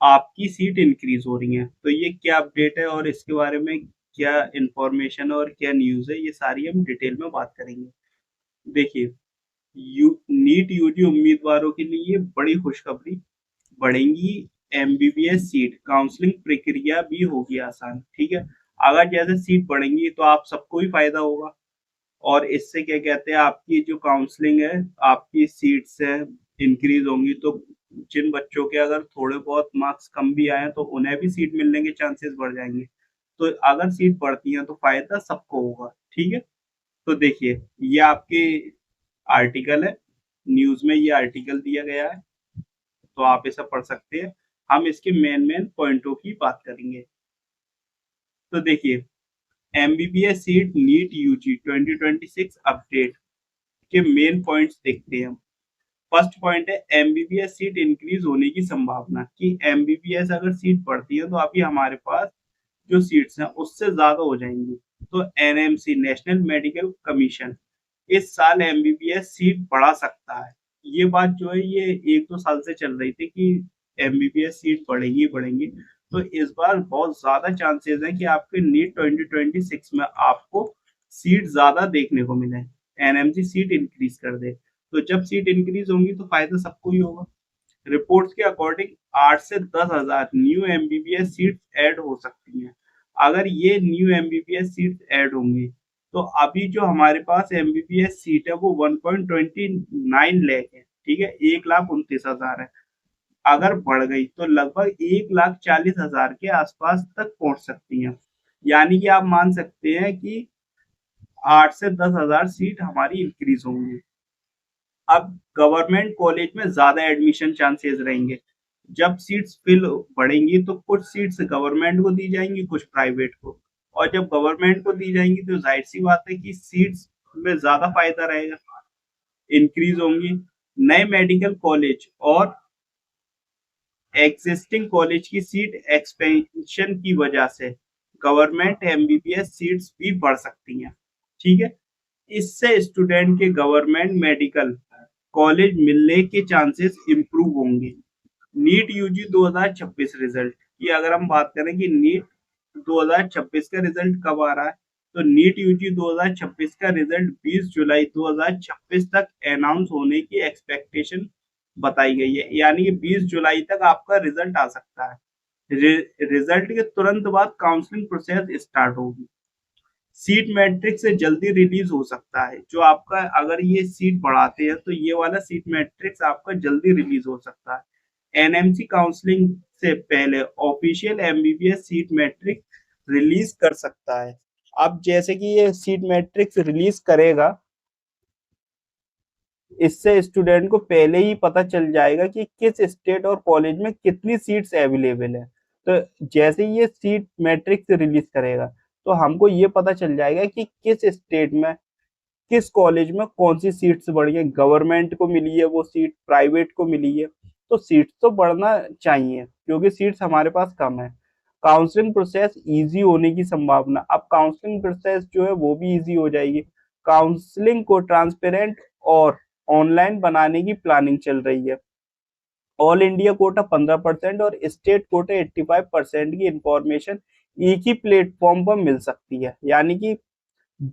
आपकी seat increase हो रही है। तो ये क्या अपडेट है और इसके बारे में क्या इंफॉर्मेशन और क्या न्यूज़ है, ये सारी हम डिटेल में बात करेंगे। देखिए, नीट यूजी उम्मीदवारों के लिए बड़ी खुशखबरी, बढ़ेंगी एमबीबीएस सीट, काउंसलिंग प्रक्रिया भी होगी आसान। ठीक है, अगर जैसे सीट बढ़ेंगी तो आप सबको ही फायदा होगा, और इससे क्या कहते हैं, आपकी जो काउंसलिंग है, आपकी सीट्स है, इंक्रीज होंगी। तो जिन बच्चों के अगर थोड़े बहुत मार्क्स कम भी आए तो उन्हें भी सीट मिलने के चांसेस बढ़ जाएंगे। तो अगर सीट बढ़ती है तो फायदा सबको होगा। ठीक है, तो देखिए, ये आपके आर्टिकल है, न्यूज में ये आर्टिकल दिया गया है, तो आप इसे पढ़ सकते हैं। हम इसके मेन मेन पॉइंटों की बात करेंगे। तो देखिए, MBBS seat NEET UG 2026 update के मेन पॉइंट्स देखते हैं। फर्स्ट पॉइंट है एमबीबीएस सीट इंक्रीज होने की संभावना, कि एमबीबीएस अगर सीट बढ़ती है तो अभी हमारे पास जो सीट्स हैं उससे ज्यादा हो जाएंगी। तो एनएमसी, नेशनल मेडिकल कमीशन, इस साल एमबीबीएस सीट बढ़ा सकता है। ये बात जो है ये 1-2 साल से चल रही थी कि एमबीबीएस सीट बढ़ेगी बढ़ेंगी। तो इस बार बहुत ज्यादा चांसेस है कि आपके नीट 2026 में आपको सीट ज्यादा देखने को मिले, एनएमसी सीट इंक्रीज कर दे। तो जब सीट इंक्रीज होंगी तो फायदा सबको ही होगा। रिपोर्ट्स के अकॉर्डिंग 8 से 10 हजार न्यू एमबीबीएस सीट्स ऐड हो सकती हैं। अगर ये न्यू एमबीबीएस सीट्स ऐड होंगी तो अभी जो हमारे पास एमबीबीएस सीट है वो 1.29 लाख है। ठीक है, 1,29,000 है। अगर बढ़ गई तो लगभग 1,40,000 के आसपास तक पहुंच सकती है। यानी कि आप मान सकते हैं कि 8 से 10 हजार सीट हमारी इंक्रीज होंगी। अब गवर्नमेंट कॉलेज में ज्यादा एडमिशन चांसेस रहेंगे। जब सीट्स फिल बढ़ेंगी तो कुछ सीट्स गवर्नमेंट को दी जाएंगी, कुछ प्राइवेट को। और जब गवर्नमेंट को दी जाएंगी तो जाहिर सी बात है कि सीट्स में ज्यादा फायदा रहेगा, इंक्रीज होंगी। नए मेडिकल कॉलेज और एग्जिस्टिंग कॉलेज की सीट एक्सपेंशन की वजह से गवर्नमेंट एमबीबीएस सीट्स भी बढ़ सकती हैं। ठीक है, इससे स्टूडेंट के गवर्नमेंट मेडिकल कॉलेज मिलने के चांसेस इंप्रूव होंगे। नीट यूजी 2026 रिजल्ट की अगर हम बात करें कि नीट 2026 का रिजल्ट कब आ रहा है, तो नीट यूजी 2026 का रिजल्ट 20 जुलाई 2026 तक अनाउंस होने की एक्सपेक्टेशन बताई गई है। यानी कि 20 जुलाई तक आपका रिजल्ट आ सकता है। रिजल्ट के तुरंत बाद काउंसलिंग प्रोसेस स्टार्ट होगी। सीट मैट्रिक्स से जल्दी रिलीज हो सकता है। जो आपका, अगर ये सीट बढ़ाते हैं तो ये वाला सीट मैट्रिक्स आपका जल्दी रिलीज हो सकता है। एनएमसी काउंसलिंग से पहले official MBBS seat matrix release कर सकता है। अब जैसे कि ये सीट मैट्रिक्स रिलीज करेगा, इससे स्टूडेंट को पहले ही पता चल जाएगा कि किस स्टेट और कॉलेज में कितनी सीट्स अवेलेबल है। तो जैसे ही ये सीट मैट्रिक्स रिलीज करेगा तो हमको ये पता चल जाएगा कि किस स्टेट में किस कॉलेज में कौन सी सीट्स बढ़ी है, गवर्नमेंट को मिली है वो सीट, प्राइवेट को मिली है। तो सीट्स तो बढ़ना चाहिए क्योंकि सीट्स हमारे पास कम है। काउंसलिंग प्रोसेस इजी होने की संभावना, अब काउंसलिंग प्रोसेस जो है वो भी इजी हो जाएगी। काउंसलिंग को ट्रांसपेरेंट और ऑनलाइन बनाने की प्लानिंग चल रही है। ऑल इंडिया कोटा 15% और स्टेट कोटा 85% की इंफॉर्मेशन एक ही प्लेटफॉर्म पर मिल सकती है। यानी कि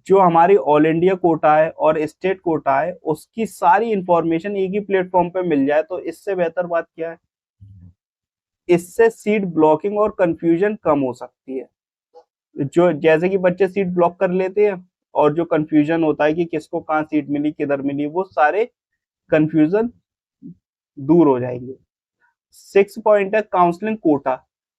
जो हमारी ऑल इंडिया कोटा है और स्टेट कोटा है उसकी सारी इंफॉर्मेशन एक ही प्लेटफॉर्म पे मिल जाए तो इससे बेहतर बात क्या है। इससे सीट ब्लॉकिंग और कंफ्यूजन कम हो सकती है। जो जैसे कि बच्चे सीट ब्लॉक कर लेते हैं और जो कंफ्यूजन होता है कि किसको कहाँ सीट मिली किधर मिली, वो सारे कंफ्यूजन दूर हो जाएंगे। 6 पॉइंट है काउंसलिंग कोटा।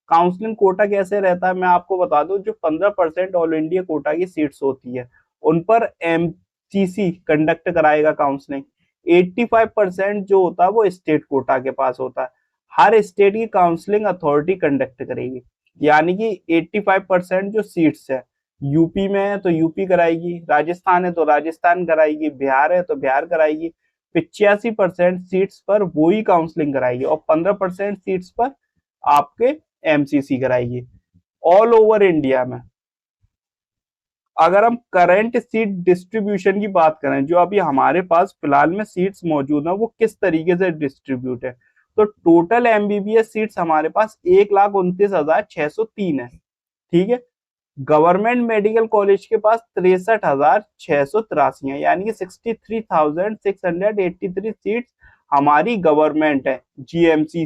काउंसलिंग कोटा कैसे रहता है मैं आपको बता दूं। जो 15% ऑल इंडिया कोटा की सीट्स होती है उन पर एमसीसी कंडक्ट कराएगा काउंसलिंग। 85% जो होता है वो स्टेट कोटा के पास होता है। हर स्टेट की काउंसलिंग अथॉरिटी कंडक्ट करेगी। यानी कि 85% जो सीट्स है, यूपी में है तो यूपी कराएगी, राजस्थान है तो राजस्थान कराएगी, बिहार है तो बिहार कराएगी। 85% सीट्स पर वो ही काउंसलिंग कराएगी और 15% सीट्स पर आपके एमसीसी कराएगी। ऑल ओवर इंडिया में अगर हम करंट सीट डिस्ट्रीब्यूशन की बात करें, जो अभी हमारे पास फिलहाल में सीट्स मौजूद है वो किस तरीके से डिस्ट्रीब्यूट है, तो टोटल एमबीबीएस सीट्स हमारे पास 1,29,603 है। ठीक है। गवर्नमेंट मेडिकल कॉलेज के पास 63,683 है, यानी कि 63,683 सीट्स हमारी गवर्नमेंट है, जीएमसी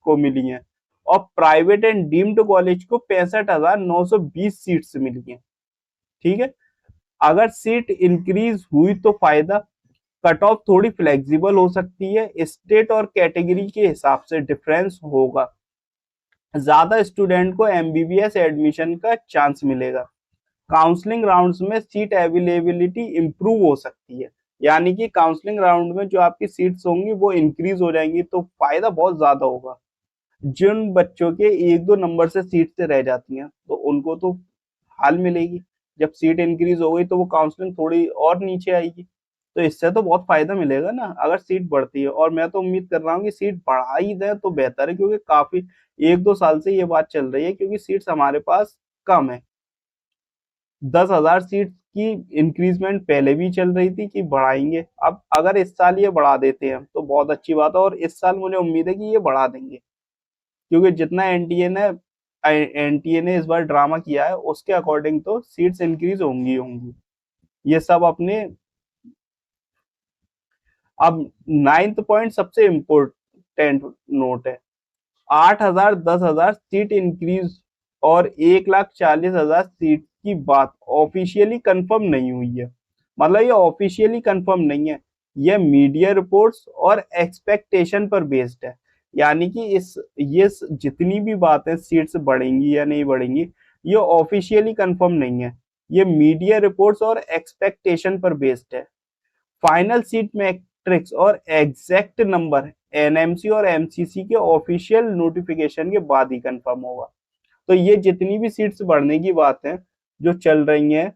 को मिली है। और प्राइवेट एंड डीम्ड कॉलेज को 65,920 सीट्स मिली है। ठीक है। अगर सीट इंक्रीज हुई तो फायदा, कट ऑफ थोड़ी फ्लेक्सिबल हो सकती है, स्टेट और कैटेगरी के हिसाब से डिफरेंस होगा, ज्यादा स्टूडेंट को एमबीबीएस एडमिशन का चांस मिलेगा, काउंसलिंग राउंड्स में सीट अवेलेबिलिटी इंप्रूव हो सकती है, यानी कि काउंसलिंग राउंड में जो आपकी सीट्स होंगी वो इंक्रीज हो जाएंगी, तो फायदा बहुत ज्यादा होगा। जिन बच्चों के 1-2 नंबर से सीट से रह जाती हैं तो उनको तो हाल मिलेगी, जब सीट इंक्रीज हो गई तो वो काउंसलिंग थोड़ी और नीचे आएगी, तो इससे तो बहुत फायदा मिलेगा ना अगर सीट बढ़ती है। और मैं तो उम्मीद कर रहा हूँ कि सीट बढ़ा ही दें तो बेहतर है, क्योंकि काफी 1-2 साल से ये बात चल रही है, क्योंकि सीट्स हमारे पास कम है। 10,000 सीट की इंक्रीजमेंट पहले भी चल रही थी कि बढ़ाएंगे, अब अगर इस साल ये बढ़ा देते हैं तो बहुत अच्छी बात है, और इस साल मुझे उम्मीद है कि ये बढ़ा देंगे, क्योंकि जितना एनटीए ने इस बार ड्रामा किया है उसके अकॉर्डिंग तो सीट्स इंक्रीज होंगी होंगी। ये सब अपने। अब 9th पॉइंट सबसे इम्पोर्टेंट नोट है। 8,000 10,000 सीट इंक्रीज और 1,40,000 सीट की बात ऑफिशियली कंफर्म नहीं हुई है, मतलब ये ऑफिशियली कंफर्म नहीं है, ये मीडिया रिपोर्ट्स और एक्सपेक्टेशन पर बेस्ड है। यानी कि ये जितनी भी बातें सीट्स बढ़ेंगी या नहीं बढ़ेंगी, ये ऑफिशियली कंफर्म नहीं है, ये मीडिया रिपोर्ट्स और एक्सपेक्टेशन पर बेस्ड है। फाइनल सीट मैट्रिक्स और एग्जैक्ट नंबर एनएमसी और एमसीसी के ऑफिशियल नोटिफिकेशन के बाद ही कंफर्म होगा। तो ये जितनी भी सीट्स बढ़ने की बात है जो चल रही हैं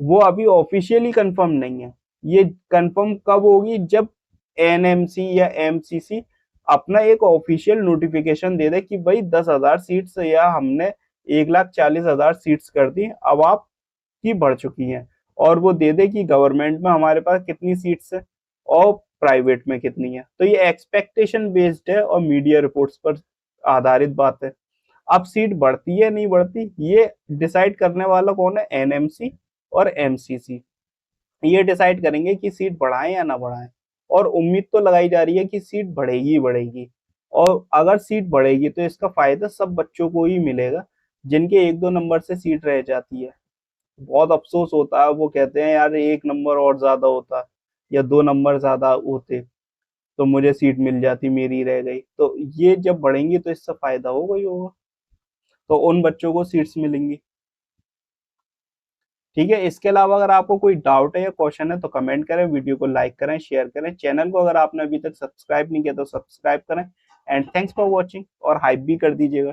वो अभी ऑफिशियली कंफर्म नहीं है। ये कंफर्म कब होगी, जब एनएमसी या एमसीसी अपना एक ऑफिशियल नोटिफिकेशन दे दे कि भाई 10,000 सीट्स या हमने 1,40,000 सीट्स कर दी, अब आप की बढ़ चुकी हैं, और वो दे दे कि गवर्नमेंट में हमारे पास कितनी सीट्स है और प्राइवेट में कितनी है। तो ये एक्सपेक्टेशन बेस्ड है और मीडिया रिपोर्ट्स पर आधारित बात है। अब सीट बढ़ती है नहीं बढ़ती, ये डिसाइड करने वाला कौन है, एनएमसी और एमसीसी। ये डिसाइड करेंगे कि सीट बढ़ाएं या ना बढ़ाएं, और उम्मीद तो लगाई जा रही है कि सीट बढ़ेगी ही बढ़ेगी। और अगर सीट बढ़ेगी तो इसका फायदा सब बच्चों को ही मिलेगा जिनके 1-2 नंबर से सीट रह जाती है। बहुत अफसोस होता है, वो कहते हैं यार 1 नंबर और ज्यादा होता या 2 नंबर ज्यादा होते तो मुझे सीट मिल जाती, मेरी रह गई। तो ये जब बढ़ेंगी तो इससे फायदा होगा ही होगा, तो उन बच्चों को सीट्स मिलेंगी। ठीक है। इसके अलावा अगर आपको कोई डाउट है या क्वेश्चन है तो कमेंट करें, वीडियो को लाइक करें, शेयर करें, चैनल को अगर आपने अभी तक सब्सक्राइब नहीं किया तो सब्सक्राइब करें। एंड थैंक्स फॉर वॉचिंग, और हाइप भी कर दीजिएगा।